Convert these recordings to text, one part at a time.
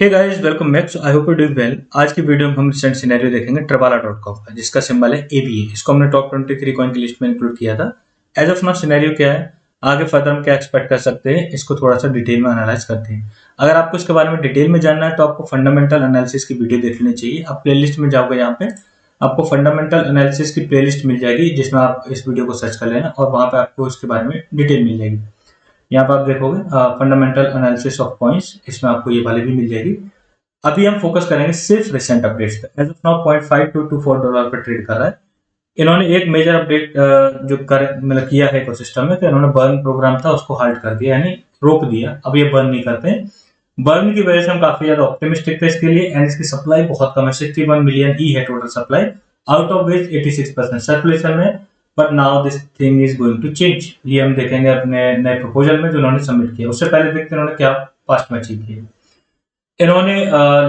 Hey guys welcome back. I hope you doing well. आज की video में हम रिसेंट सिनेरियो देखेंगे Travala.com का, जिसका सिंबल है ABA। इसको हमने टॉप 23 कॉइन की लिस्ट में इंक्लूड किया था। एज ऑफ नाउ सिनेरियो क्या है, आगे फर्दर हम क्या एक्सपेक्ट कर सकते हैं, इसको थोड़ा सा डिटेल में एनालाइज करते हैं। अगर आपको इसके बारे में डिटेल में जानना है तो आपको फंडामेंटल एनालिसिस की वीडियो देख लेनी चाहिए। आप प्लेलिस्ट में जाओगे, यहाँ पे आपको फंडामेंटल एनालिसिस की प्लेलिस्ट मिल जाएगी, जिसमें आप इस वीडियो को सर्च कर लेना और वहां पे आपको इसके बारे में डिटेल मिल जाएगी। यहाँ पर आप देखोगे फंडामेंटल एनालिसिस ऑफ कॉइन्स, इसमें आपको ये वाली भी मिल जाएगी। अभी हम फोकस करेंगे सिर्फ रिसेंट अपडेट्स पे। एज ऑफ नाउ $0.5224 पे ट्रेड कर रहा है। इन्होंने एक मेजर अपडेट जो कर मतलब किया है इकोसिस्टम में, कि इन्होंने बर्न प्रोग्राम था उसको हाल्ट कर दिया, यानी रोक दिया। अब ये बर्न नहीं करते हैं। बर्न की वजह से हम काफी ज्यादा ऑप्टिमिस्टिक थे इसके लिए, एंड इसकी सप्लाई बहुत कम है। 61 मिलियन ही है total supply, out of which 86% circulation में। But now this thing is going to change. ये हम देखेंगे अपने नए प्रपोजल में जो उन्होंने सबमिट किया। उससे पहले देखते हैं उन्होंने क्या पास्ट में अचीव किया। इन्होंने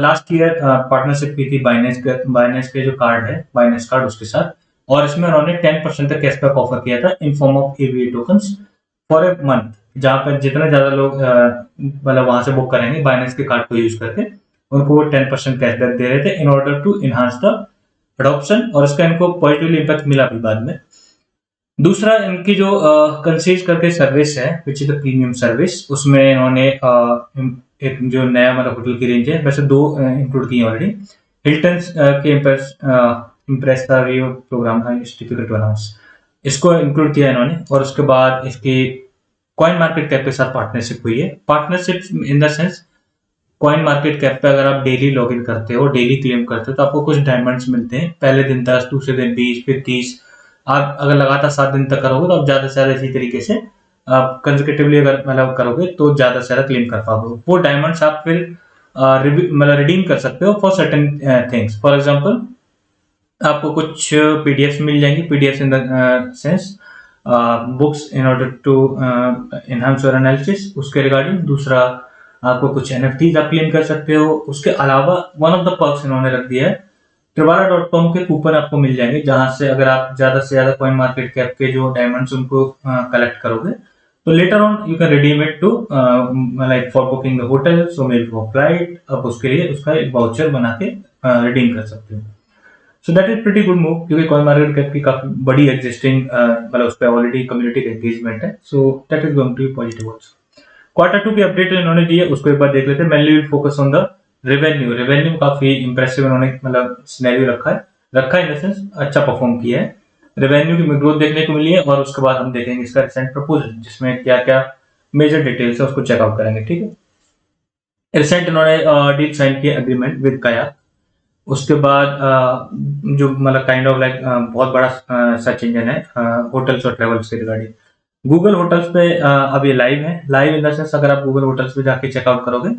लास्ट ईयर पार्टनरशिप की थी बाइनेंस के जो कार्ड है, बाइनेंस कार्ड, उसके साथ। और इसमें उन्होंने 10% तक कैशबैक ऑफर किया था in form of ABA tokens for a month, जहां पर जितने ज्यादा लोग मतलब वहां से बुक करेंगे बाइनेंस के कार्ड को यूज करके, उनको वो 10% कैशबैक दे रहे थे in order to enhance the adoption. और इसका इनको पॉजिटिवली इम्पैक्ट मिला भी बाद में। दूसरा, इनकी जो कंसीज करके सर्विस है which is the premium service, उसमें इन्होंने एक जो नया मतलब होटल की रेंज है, वैसे 2 इंक्लूड की ऑलरेडी। हिल्टन के इम्प्रेस का रिव्यू प्रोग्राम है, डिफिकल्ट टू अनाउंस, इसको इंक्लूड किया इन्होंने। और उसके बाद इसकी कॉइन मार्केट कैप के साथ पार्टनरशिप हुई है। Partnership in the sense, coin market cap पे अगर आप डेली लॉग इन करते हो, डेली क्लेम करते हो, तो आपको कुछ डायमंड्स मिलते हैं। पहले दिन 10, दूसरे दिन 20, फिर 30। आप अगर लगातार 7 दिन तक करोगे तो आप ज्यादा से ज्यादा इसी तरीके से आप कंसेक्यूटिवली अगर मतलब करोगे तो ज्यादा से ज्यादा क्लेम कर पाओगे। वो डायमंड्स आप फिर मतलब रिडीम कर सकते हो for certain things. For example, आपको कुछ पीडीएफ मिल जाएंगी, PDF in the sense books in order to enhance your analysis, उसके रिगार्डिंग। दूसरा, आपको कुछ एनएफटीज आप क्लेम कर सकते हो। उसके अलावा वन ऑफ द पर्क्स इन्होंने रख दिया है, Travala.com के कूपन आपको मिल जाएंगे, जहां से अगर आप ज्यादा से ज्यादा कॉइन मार्केट कैप के जो डायमंड्स उनको कलेक्ट करोगे, तो later on you can redeem it to like for booking the hotel, so may for flight. आप उसके लिए उसका एक वाउचर बना के रिडीम कर सकते हो। सो that is pretty good move, क्योंकि कॉइन मार्केट कैप की काफी बड़ी एग्जिस्टिंग मतलब उस पर ऑलरेडी कम्युनिटी का एंगेजमेंट है। So that is going to be positive also. Q2 की अपडेट इन्होंने दी है, उसको एक बार देख लेते हैं। Mainly will focus on the revenue काफी इंप्रेसिव इन्होंने मतलब सिनेरियो रखा है इन द सेंस अच्छा परफॉर्म किया है। रेवेन्यू की ग्रोथ देखने को मिली है, और उसके बाद हम देखेंगे इसका रिसेंट प्रपोजल, जिसमें क्या क्या मेजर डिटेल्स है उसको चेकआउट करेंगे। ठीक है। रिसेंट इन्होंने डील साइन किया एग्रीमेंट विद कायाक। उसके बाद जो मतलब काइंड ऑफ लाइक बहुत बड़ा सर्च इंजन है होटल्स और ट्रेवल्स के रिगार्डिंग। गूगल होटल्स पे अब ये लाइव है। लाइव इन द सेंस, अगर आप गूगल होटल्स पे जाके चेकआउट करोगे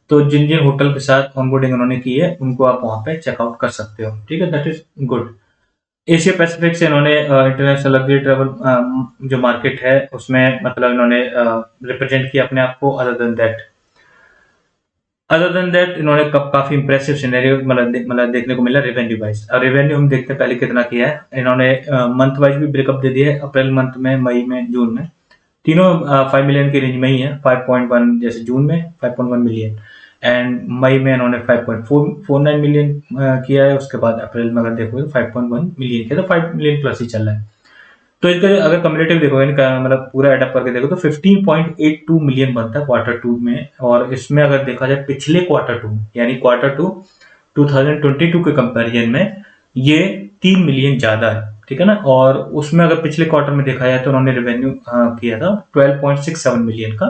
तो जिन जिन होटल के साथ ऑनबोर्डिंग उन्होंने की है उनको आप वहां पे चेकआउट कर सकते हो। ठीक है, that is good. Asia Pacific से इन्होंने इंटरनेशनल लग्जरी ट्रेवल जो मार्केट है उसमें मतलब इन्होंने रिप्रेजेंट किया अपने आप को। अदर देन दैट इन्होंने काफी इंप्रेसिव सिनेरियो मतलब देखने को मिला रेवेन्यू वाइज। और रेवेन्यू हम देखते हैं पहले कितना किया है इन्होंने। मंथ वाइज भी ब्रेकअप दे दिया है, अप्रैल मंथ में, मई में, जून में। तीनों 5 मिलियन की रेंज में ही है। 5.1 जैसे जून में 5.1 मिलियन, एंड मई में इन्होंने 5.49 मिलियन किया है। उसके बाद अप्रैल में अगर देखोगे 5.1 मिलियन किया, तो 5 मिलियन प्लस ही चल रहा है। तो इसका अगर कम्युलेटिव देखोगे मतलब पूरा एडअप करके देखो तो 15.82 मिलियन बनता है Q2 में। और इसमें अगर देखा जाए पिछले Q2 यानी Q2 2022 के कंपैरिजन में ये 3 मिलियन ज्यादा है। ठीक है ना। और उसमें अगर पिछले क्वार्टर में देखा जाए तो उन्होंने रेवेन्यू किया था 12.67 मिलियन का।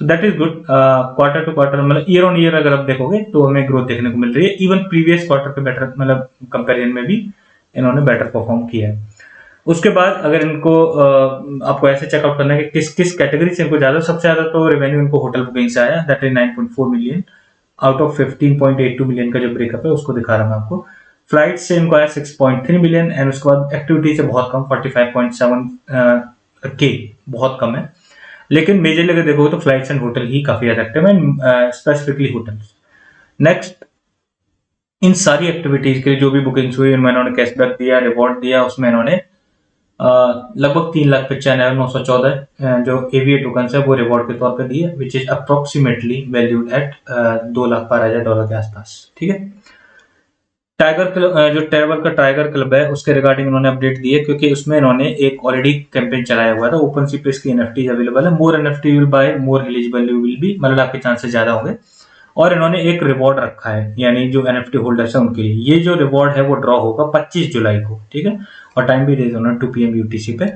So that is good. Quarter to quarter मतलब ईयर ऑन ईयर अगर आप देखोगे तो हमें ग्रोथ देखने को मिल रही है। इवन प्रीवियस क्वार्टर पे बेटर मतलब कंपेरिजन में भी इन्होंने बेटर परफॉर्म किया है। उसके बाद अगर इनको आपको ऐसे चेकआउट करना है कि किस किस कैटेगरी से इनको ज्यादा, सबसे ज्यादा तो रेवेन्यू इनको होटल बुकिंग से आया, that is 9.4 million out of 15.82 million का जो ब्रेकअप है उसको दिखा रहा हूं आपको। फ्लाइट से इनको आया 6.3 मिलियन, एंड उसके बाद एक्टिविटी से बहुत कम 45.7 के, बहुत कम है। लेकिन मेजरली अगर देखोगे तो फ्लाइट्स एंड होटल ही काफी ज्यादा एक्टिव है, स्पेसिफिकली होटल्स। नेक्स्ट, इन सारी एक्टिविटीज के लिए जो भी बुकिंग्स हुई उनमें इन्होंने कैशबैक दिया, रिवॉर्ड दिया। उसमें इन्होंने लगभग 3,95,914 जो एवीए टोकन है वो रिवॉर्ड के तौर पर दिए, which is approximately valued at $2,12,000 के आसपास। ठीक है, टाइगर क्लब जो ट्रैवल का टाइगर क्लब है उसके रिगार्डिंग उन्होंने अपडेट दी है, क्योंकि उसमें इन्होंने एक ऑलरेडी कैंपेन चलाया हुआ था। ओपन सी पे इसकी एनएफटी अवेलेबल है। More NFT will buy more eligible you will be, मतलब आपके चांसेस ज्यादा होंगे। और इन्होंने एक रिवॉर्ड रखा है, यानी जो एनएफटी होल्डर्स है उनके लिए ये जो रिवॉर्ड है वो ड्रॉ होगा 25 जुलाई को। ठीक है, और टाइम भी दे दो ना 2 PM यूटीसी पे।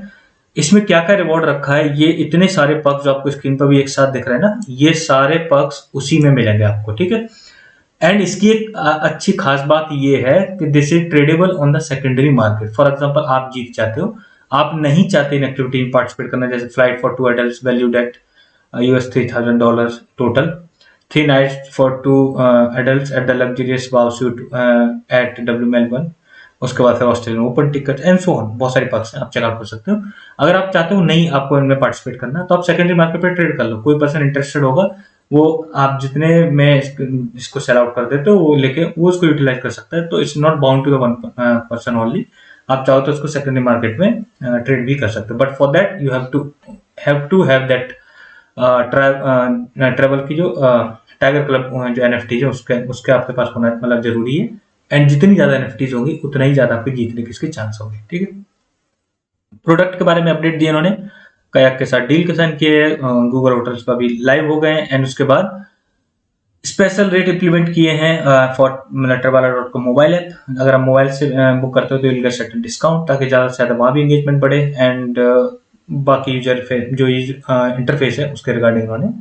इसमें क्या क्या रिवॉर्ड रखा है, ये इतने सारे पक्ष जो आपको स्क्रीन पर भी एक साथ दिख रहे हैं ना, ये सारे पक्ष उसी में मिलेंगे आपको। ठीक है, एंड इसकी एक अच्छी खास बात ये है कि this is tradable on the secondary market. For example आप जीत चाहते हो, आप नहीं चाहते इन एक्टिविटी में पार्टिसिपेट करना, जैसे flight for 2 adults valued at $3,000 total, 3 nights for 2 adults at the luxurious wow suite at W Melbourne, उसके बाद फिर Australian Open ticket and so on, बहुत सारे पक्ष हैं, आप चेकआउट कर सकते हो। अगर आप चाहते हो नहीं आपको इनमें पार्टिसिपेट करना, तो आप सेकेंडरी मार्केट पे ट्रेड कर लो। कोई पर्सन इंटरेस्टेड होगा, वो आप जितने में इसको सेल आउट कर देते हो वो लेके वो उसको यूटिलाइज कर सकता है। तो it's not bound to the one person only, आप चाहो तो उसको सेकेंडरी मार्केट में ट्रेड भी कर सकते हो। But for that you have to have that travel की जो टाइगर क्लब जो एनएफटी है उसके आपके पास होना मतलब जरूरी है। एंड जितनी ज्यादा एनएफटीज होंगी उतना ही ज्यादा आपके जीतने के इसके चांस होंगे। ठीक है, प्रोडक्ट के बारे में अपडेट दिए इन्होंने, कायाक के साथ डील के साइन किए, गूगल होटल्स पर भी लाइव हो गए। एंड उसके बाद स्पेशल रेट इंप्लीमेंट किए हैं फॉर ट्रैवलर.com मोबाइल ऐप। अगर आप मोबाइल से बुक करते हो तो विल गेट सर्टेन डिस्काउंट, ताकि ज़्यादा से ज़्यादा वहाँ भी एंगेजमेंट बढ़े। एंड बाकी यूजर जो इंटरफेस है उसके रिगार्डिंग उन्होंने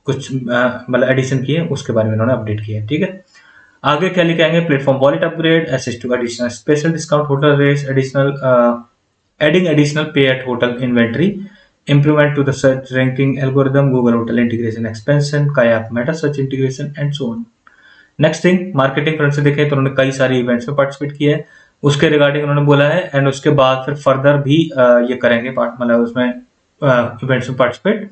कुछ मतलब एडिशन किए, उसके बारे में उन्होंने अपडेट किया है। ठीक है, आगे क्या लेके आएंगे, platform wallet upgrade, access to additional special discount hotel rates, additional adding additional pay at hotel inventory, improvement to the search ranking algorithm, Google Hotel integration expansion, Kayak meta search integration and so on. Next thing, marketing front से देखें तो उन्होंने कई सारे events में participate किया है, उसके रिगार्डिंग उन्होंने बोला है। एंड उसके बाद फिर फर्दर भी ये करेंगे मतलब उसमें इवेंट्स में पार्टिसिपेट।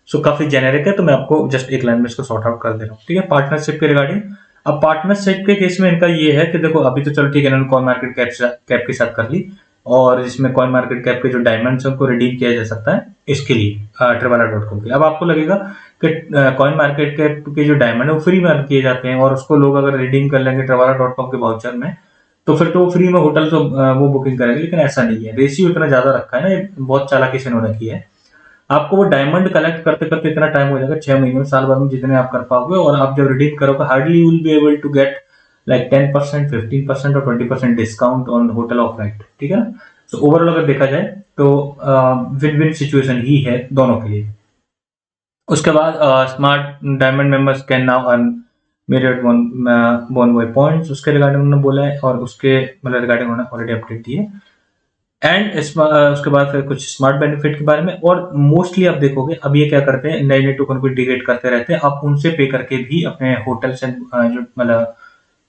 सो काफी जेनेरिक है, तो मैं आपको जस्ट एक लाइन में इसको सॉर्ट आउट कर दे रहा हूँ। ठीक है, पार्टनरशिप के रिगार्डिंग, अब पार्टनरशिप के केस में इनका ये है कि देखो अभी तो चलो ठीक है, इन्होंने कॉइन मार्केट कैप के साथ कर ली, और इसमें कॉइन मार्केट कैप के जो डायमंड्स है उनको रिडीम किया जा सकता है इसके लिए ट्रेवलर.com के। अब आपको लगेगा कि कॉइन मार्केट कैप के जो डायमंड है वो फ्री में किए जाते हैं, और उसको लोग अगर रिडीम कर लेंगे ट्रेवलर.com के वाउचर में, तो फिर तो वो फ्री में होटल तो वो बुकिंग करेंगे। लेकिन ऐसा नहीं है, रेशियो इतना ज्यादा रखा है ना, ये बहुत चालाकी से इन्होंने किया है। आपको वो डायमंड कलेक्ट करते करते इतना टाइम हो जाएगा, 6 महीने में, साल भर में जितने आप कर पाओगे, और आप जब रिडीम करोगे hardly you will be able to get like 10%, 15% और 20% discount on hotel off right. ठीक है ना, तो ओवरऑल अगर देखा जाए तो विन विन सिचुएशन ही है दोनों के लिए। उसके बाद smart diamond members can now earn Marriott Bonvoy points, उसके रिगार्डिंग उन्होंने बोला है, और उसके मतलब रिगार्डिंग उन्होंने ऑलरेडी अपडेट दिए। एंड उसके बाद फिर कुछ स्मार्ट बेनिफिट के बारे में, और मोस्टली आप देखोगे अब ये क्या करते हैं, नए नए टोकन को इंटीग्रेट करते रहते हैं, आप उनसे पे करके भी अपने होटल्स एंड जो मतलब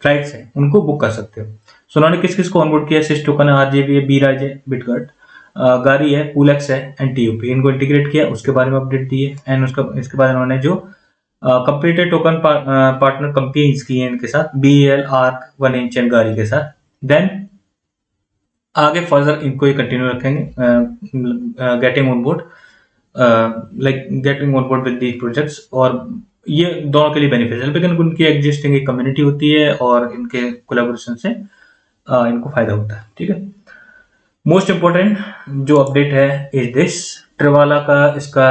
फ्लाइट्स हैं उनको बुक कर सकते हो। सो उन्होंने किस किस को ऑनबोर्ड किया, सिस टोकन है, आरजेबी है, बीराज है, बिटगट, गारी है, पूलेक्स है, एनटीयूपी, इनको इंटीग्रेट किया, उसके बारे में अपडेट दी है। एंड इसके बाद इन्होंने जो कंप्लीटेड टोकन पार्टनर कंपनीज की है इनके साथ, BEL, आर्क, 1inch एंड गारी के साथ। देन आगे फर्दर इनको ही कंटिन्यू रखेंगे, getting on board like getting on board with the projects, और ये दोनों के लिए बेनिफिशियल, लेकिन उनकी एग्जिस्टिंग एक कम्युनिटी होती है और इनके कोलैबोरेशन से इनको फायदा होता है। ठीक है, मोस्ट इंपोर्टेंट जो अपडेट है इज दिस, ट्रिवाला का इसका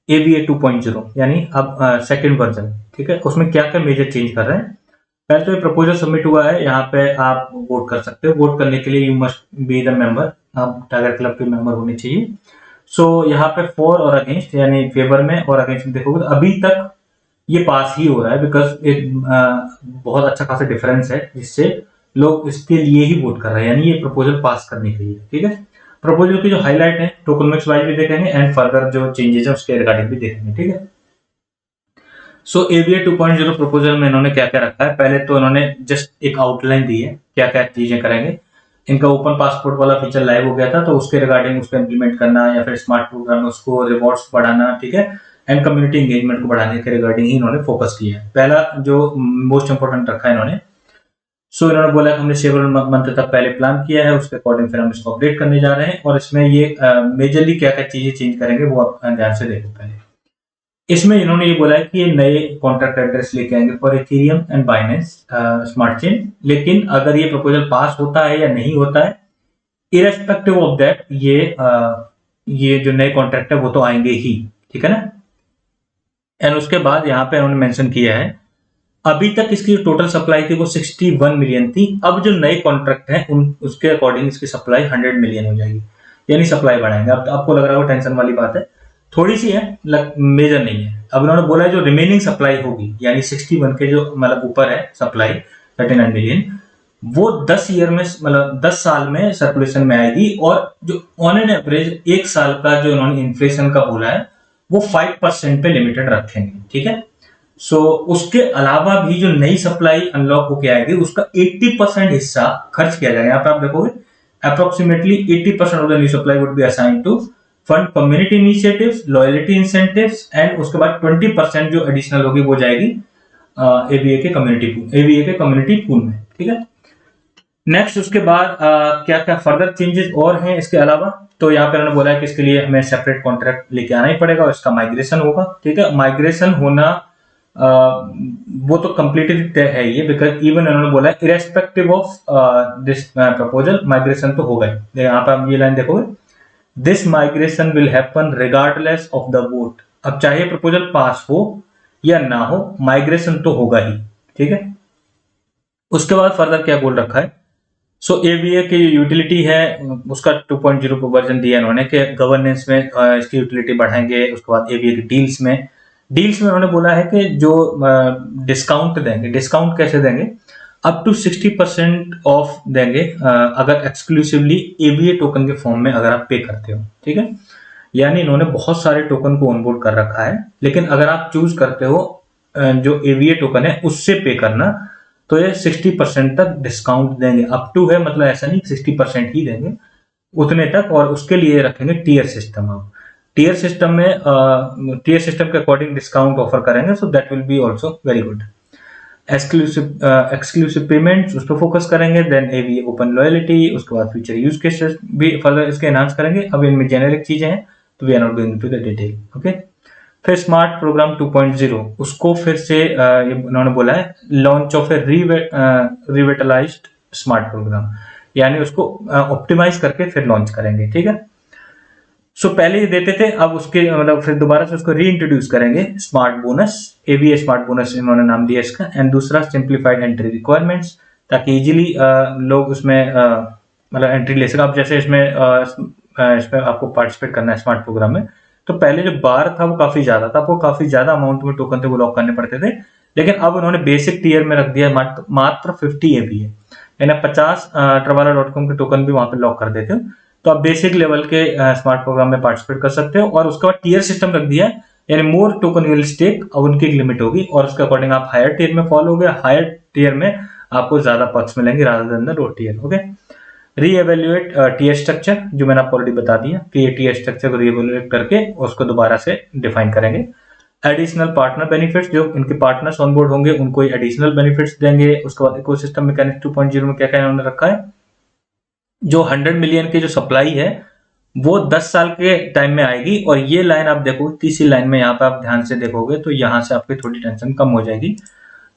AVA 2.0 यानी अब सेकेंड वर्जन। ठीक है, उसमें क्या क्या मेजर चेंज कर रहे हैं। पहले तो ये प्रपोजल सबमिट हुआ है, यहाँ पे आप वोट कर सकते हो। वोट करने के लिए you must be the member, आप टाइगर क्लब के मेंबर होने चाहिए। सो यहाँ पे फॉर और अगेंस्ट, यानी फेवर में और अगेंस्ट में देखोगे तो अभी तक ये पास ही हो रहा है, बिकॉज एक बहुत अच्छा खासा डिफरेंस है, जिससे लोग इसके लिए ही वोट कर रहे हैं, यानी ये प्रपोजल पास करने के लिए। ठीक है, प्रपोजल की जो हाईलाइट है टोकनमिक्स वाइज भी देखेंगे, एंड फर्दर जो चेंजेस है उसके रिगार्डिंग भी देखेंगे। ठीक है, सो AVA 2.0 प्रपोजल में इन्होंने क्या क्या रखा है, पहले तो इन्होंने जस्ट एक आउटलाइन दी है क्या क्या चीजें करेंगे। इनका ओपन पासपोर्ट वाला फीचर लाइव हो गया था, तो उसके रिगार्डिंग उसको इंप्लीमेंट करना, या फिर स्मार्ट प्रोग्राम में उसको रिवॉर्ड्स बढ़ाना। ठीक है, एंड कम्युनिटी एंगेजमेंट को बढ़ाने के रिगार्डिंग ही इन्होंने फोकस किया है। पहला जो मोस्ट इंपोर्टेंट रखा है इन्होंने, सो इन्होंने बोला कि हमने सेवरल मंथ तक पहले प्लान किया है, उसके अकॉर्डिंग फिर हम इसको अपडेट करने जा रहे हैं, और इसमें ये मेजरली क्या क्या चीजें चेंज करेंगे वो आप ध्यान से देखो पहले। इसमें इन्होंने ये बोला है कि ये नए कॉन्ट्रैक्ट एड्रेस लेके आएंगे for Ethereum and Binance smart chain, लेकिन अगर ये प्रपोजल पास होता है या नहीं होता है, इरेस्पेक्टिव ऑफ दैट ये जो नए कॉन्ट्रैक्ट है वो तो आएंगे ही, ठीक है ना। एंड उसके बाद यहाँ पे उन्होंने मेंशन किया है अभी तक इसकी टोटल सप्लाई थी वो 61 मिलियन थी, अब जो नए कॉन्ट्रैक्ट हैं उसके अकॉर्डिंग इसकी सप्लाई 100 मिलियन हो जाएगी, यानी सप्लाई बढ़ाएंगे। अब आपको लग रहा है वो टेंशन वाली बात है, थोड़ी सी है, मेजर नहीं है। अब उन्होंने बोला है जो रिमेनिंग सप्लाई होगी, यानी 61 के जो मतलब ऊपर है सप्लाई 39 मिलियन, वो 10 ईयर में मतलब 10 साल में सर्कुलेशन में आएगी, और जो ऑन एन एवरेज एक साल का जो उन्होंने इन्फ्लेशन का बोला है वो 5% पे लिमिटेड रखेंगे, ठीक है। सो उसके अलावा भी जो नई सप्लाई अनलॉक होके आएगी उसका 80% हिस्सा खर्च किया जाएगा। यहाँ पे आप देखोगे approximately 80% of the new supply would be assigned to fund community initiatives, loyalty incentives, and उसके बाद 20% जो एडिशनल होगी वो जाएगी एबीए के कम्युनिटी पूल में, ठीक है। नेक्स्ट उसके बाद क्या क्या फर्दर चेंजेस और हैं इसके अलावा, तो यहाँ पे उन्होंने बोला है कि इसके लिए हमें सेपरेट कॉन्ट्रैक्ट लेके आना ही पड़ेगा और इसका माइग्रेशन होगा, ठीक है। माइग्रेशन होना वो तो कंप्लीटली तय है ये, बिकॉज इवन उन्होंने बोला है irrespective of this proposal migration तो होगा ही। यहाँ पे आप ये लाइन देखोगे, this migration will happen regardless of the vote. अब चाहे प्रपोजल पास हो या ना हो, माइग्रेशन तो होगा ही, ठीक है। उसके बाद फर्दर क्या बोल रखा है, सो एवीए की यूटिलिटी है उसका 2.0 वर्जन दिया इन्होंने कि गवर्नेंस में इसकी यूटिलिटी बढ़ाएंगे। उसके बाद एवीए की डील्स में उन्होंने बोला है कि जो डिस्काउंट देंगे, डिस्काउंट कैसे देंगे, अप टू 60% ऑफ देंगे अगर एक्सक्लूसिवली एवीए टोकन के फॉर्म में अगर आप पे करते हो, ठीक है। यानी इन्होंने बहुत सारे टोकन को ऑनबोर्ड कर रखा है, लेकिन अगर आप चूज करते हो जो एवीए टोकन है उससे पे करना, तो ये 60% तक डिस्काउंट देंगे। अप टू है मतलब ऐसा नहीं 60% ही देंगे, उतने तक, और उसके लिए रखेंगे टियर सिस्टम। अब टियर सिस्टम में टियर सिस्टम के अकॉर्डिंग डिस्काउंट ऑफर करेंगे, so that will be also very good. Exclusive payments उस पर फोकस करेंगे, देन एवीए ओपन लॉयल्टी, उसके बाद फ्यूचर यूज केसेस भी फर्दर इसके एनहांस करेंगे। अब इनमें जेनेरिक चीजें हैं तो we are not going into the detail, okay. फिर स्मार्ट प्रोग्राम 2.0 उसको फिर से इन्होंने बोला है launch of a revitalised smart programme, यानी उसको ऑप्टिमाइज करके फिर लॉन्च करेंगे, ठीक है। सो पहले ये देते थे, अब उसके मतलब फिर दोबारा से उसको री इंट्रोड्यूस करेंगे, smart bonus, AVA smart bonus इन्होंने नाम दिया इसका। एंड दूसरा सिंप्लीफाइड एंट्री रिक्वायरमेंट्स, ताकि इजीली लोग उसमें मतलब एंट्री ले सके। अब जैसे इसमें आपको पार्टिसिपेट करना है स्मार्ट प्रोग्राम में, तो पहले जो बार था वो काफी ज्यादा था, आपको काफी ज्यादा अमाउंट में टोकन थे वो लॉक करने पड़ते थे, लेकिन अब उन्होंने बेसिक टीयर में रख दिया मात्र 50 एवीए, यानी 50 travala.com के टोकन भी वहां पे लॉक कर देते हो, तो आप बेसिक लेवल के स्मार्ट प्रोग्राम में पार्टिसिपेट कर सकते हो। और उसके बाद टियर सिस्टम रख दिया, यानी मोर टोकन यू विल स्टेक, अब उनकी एक लिमिट होगी, और उसके अकॉर्डिंग आप हायर टियर में फॉलो हो गए, हायर टियर में आपको ज्यादा पर्क्स मिलेंगे rather than the low tier, okay. Reevaluate tier structure, जो मैंने आपको ऑलरेडी बता दिया कि ये टियर स्ट्रक्चर को रीएवेल्युएट करके उसको दोबारा से डिफाइन करेंगे। एडिशनल पार्टनर बेनिफिट्स, जो इनके पार्टनर्स ऑनबोर्ड होंगे उनको एडिशनल बेनिफिट्स देंगे। उसके बाद इकोसिस्टम मैकेनिक्स 2.0 में क्या क्या इन्होंने रखा है, जो 100 मिलियन की जो सप्लाई है वो 10 साल के टाइम में आएगी। और ये लाइन आप देखो, तीसरी लाइन में यहाँ पे आप ध्यान से देखोगे तो यहाँ से आपकी थोड़ी टेंशन कम हो जाएगी।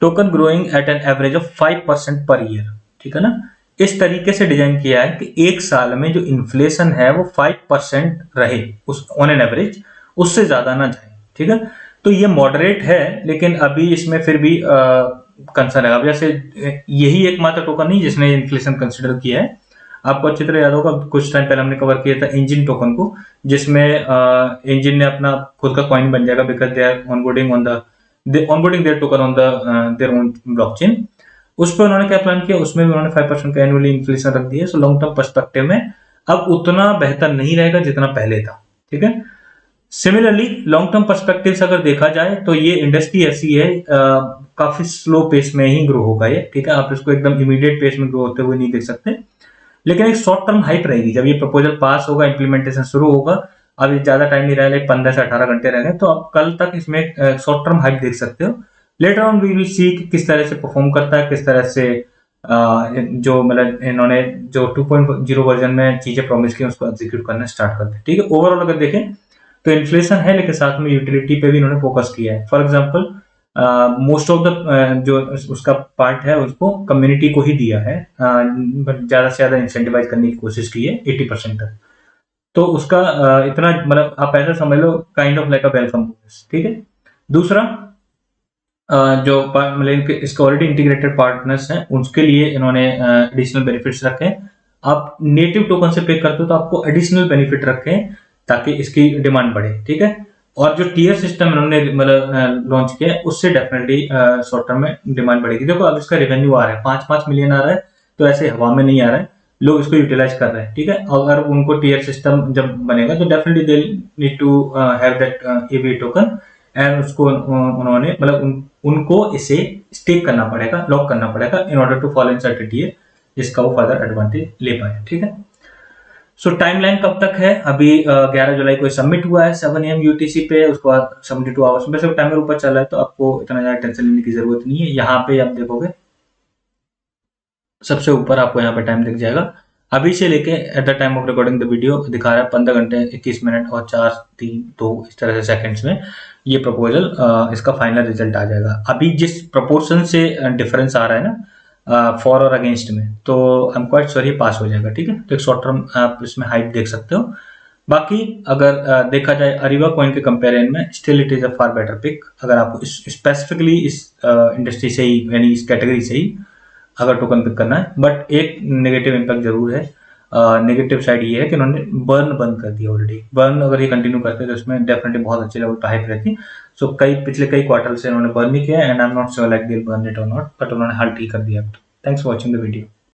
Token growing at an average of 5% per year, ठीक है ना। इस तरीके से डिजाइन किया है कि एक साल में जो इन्फ्लेशन है वो 5% रहे उस ऑन एन एवरेज, उससे ज्यादा ना जाए, ठीक है। तो ये मॉडरेट है, लेकिन अभी इसमें फिर भी कंसर्न है। अब जैसे यही एकमात्र टोकन नहीं जिसने इन्फ्लेशन कंसिडर किया है, आपको अच्छी तरह याद होगा कुछ टाइम पहले हमने कवर किया था इंजिन टोकन को, जिसमें इंजिन ने अपना खुद का कॉइन बन जाएगा because they are onboarding their token on their own blockchain. उस पर उन्होंने क्या प्लान किया, उसमें भी उन्होंने 5% का एनुअली इन्फ्लेशन रख दिया। सो लॉन्ग टर्म पर्सपेक्टिव में अब उतना बेहतर नहीं रहेगा जितना पहले था, ठीक है। सिमिलरली लॉन्ग टर्म पर्सपेक्टिव से अगर देखा जाए तो ये इंडस्ट्री ऐसी है काफी स्लो पेस में ही ग्रो होगा ये, ठीक है। आप इसको एकदम इमीडिएट पेस में ग्रो होते हुए नहीं देख सकते, लेकिन एक शॉर्ट टर्म हाइप रहेगी। जब ये प्रपोजल पास होगा, इंप्लीमेंटेशन शुरू होगा, अब ये ज्यादा टाइम नहीं रह रहा, 15 से 18 घंटे रह गए, तो आप कल तक इसमें शॉर्ट टर्म हाइप देख सकते हो। Later on we will see किस तरह से परफॉर्म करता है, किस तरह से जो मतलब इन्होंने जो 2.0 वर्जन में चीजें प्रॉमिस की उसको एग्जीक्यूट करना स्टार्ट करते हैं। ठीक है, ओवरऑल अगर देखें तो इन्फ्लेशन है, लेकिन साथ में यूटिलिटी पे भी इन्होंने फोकस किया है। For example most of the जो उसका पार्ट है उसको कम्युनिटी को ही दिया है, बट ज्यादा से ज्यादा इंसेंटिवाइज करने की कोशिश की है 80% तक। तो उसका इतना मतलब आप ऐसा समझ लो kind of like a welcome bonus. ठीक है, दूसरा जो मतलब इसके ऑलरेडी इंटीग्रेटेड पार्टनर्स हैं उसके लिए इन्होंने एडिशनल बेनिफिट्स रखे हैं। आप नेटिव टोकन से पे करते हो तो आपको एडिशनल बेनिफिट रखे हैं ताकि इसकी डिमांड बढ़े। ठीक है, और जो टीयर सिस्टम इन्होंने मतलब लॉन्च किया है उससे डेफिनेटली शॉर्ट टर्म में डिमांड बढ़ेगी। देखो अब इसका रेवेन्यू आ रहा है 5-5 मिलियन आ रहा है, तो ऐसे हवा में नहीं आ रहा है, लोग इसको यूटिलाइज कर रहे हैं। ठीक है, अगर उनको टीयर सिस्टम जब बनेगा तो definitely they need to have that AB token, and उसको उन्होंने मतलब उनको इसे स्टेक करना पड़ेगा, लॉक करना पड़ेगा in order to follow in certain tier, जिसका वो फर्दर एडवांटेज ले पाए। ठीक है, सो टाइमलाइन कब तक है? अभी 11 जुलाई को सबमिट हुआ है 7 AM UTC पे, उसके बाद 72 आवर्स में सब टाइमर ऊपर चल रहा है, तो आपको इतना ज्यादा टेंशन लेने की जरूरत नहीं है। यहाँ पे आप देखोगे सबसे ऊपर आपको यहाँ पे टाइम दिख जाएगा, अभी से लेके at the time of recording the video दिखा रहा है 15 घंटे 21 मिनट और 4 3 2 इस तरह से सेकंड्स में ये प्रपोजल इसका फाइनल रिजल्ट आ जाएगा। अभी जिस प्रपोर्शन से डिफरेंस आ रहा है ना फॉर और अगेंस्ट में, तो आई एम क्वाइट सॉरी पास हो जाएगा। ठीक है, तो एक शॉर्ट टर्म आप इसमें हाइप देख सकते हो। बाकी अगर देखा जाए अरीवा कॉइन के कंपेरिजन में still it is a far better pick. अगर आपको स्पेसिफिकली इस इंडस्ट्री से ही यानी इस कैटेगरी से ही अगर टोकन पिक करना है, बट एक नेगेटिव इम्पैक्ट जरूर है। नेगेटिव साइड ये है कि उन्होंने बर्न बंद कर दिया ऑलरेडी। बर्न अगर ये कंटिन्यू करते तो इसमें डेफिनेटली बहुत अच्छे लेवल पर हाइप रहती। सो पिछले कई क्वार्टर से उन्होंने बर्न नहीं किया, and I am not sure like they burn it और नॉट, बट उन्होंने हाल ठीक कर दिया। Thanks for watching the video.